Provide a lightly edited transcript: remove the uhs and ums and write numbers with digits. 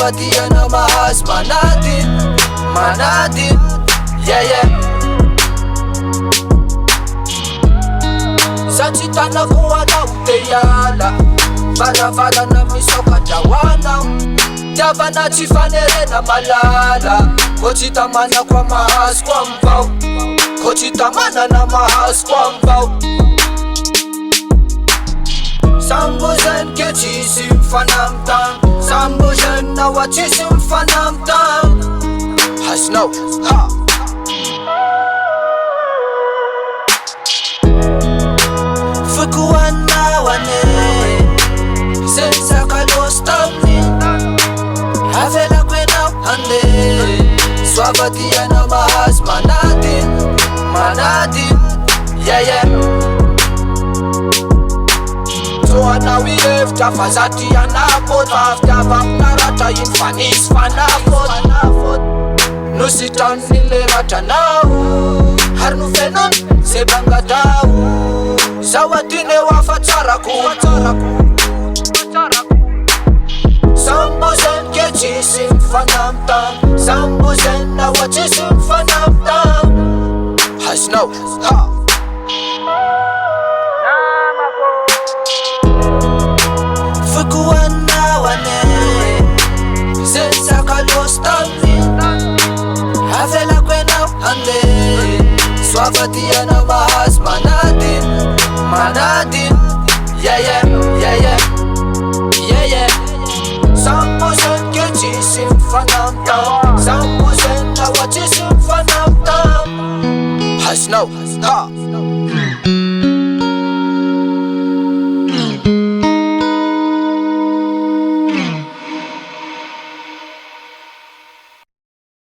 Soavadia na mahazo manadino, manadino, yeah yeah. Satsitanako hoanao te hiala, valavalana misoka hoanao. Tiavana tsy fanerena malala, ko tsy tamanako amahazoko am'vao, ko tsy tamanana mahazoko am'vao. Sambozany ke tsisy mifanamintagna, sambozany na hoa tsisy mifanamintagna. Azonao, ha! Foiko hoanao ane, zay nizaka lôso tam'in. Avelako ianao hande, Soavadia na mahazo manadino, manadino, yeah yeah. Hoanao ihevitra fa za ty anapôty, afidiavako naratra iny fa nisy fanafôty. Nositranin'iny le ratranao, ary nofenony zay bangatao. Zaho adiny eo afatsarako, sambozany ke tsisy mifanamintagna, sambozany na hoa tsisy mifanamintagna. Azonao, ha! Foiko hoanao ane, zay nizaka lôso tam'in. Avelako ianao hande, Soavadia na mahazo manadino, manadino, yeah yeah, yeah yeah, yeah yeah. Sambozany ke tsisy mifanamintagna, sambozany na hoa tsisy mifanamintagna. Azonao, ha!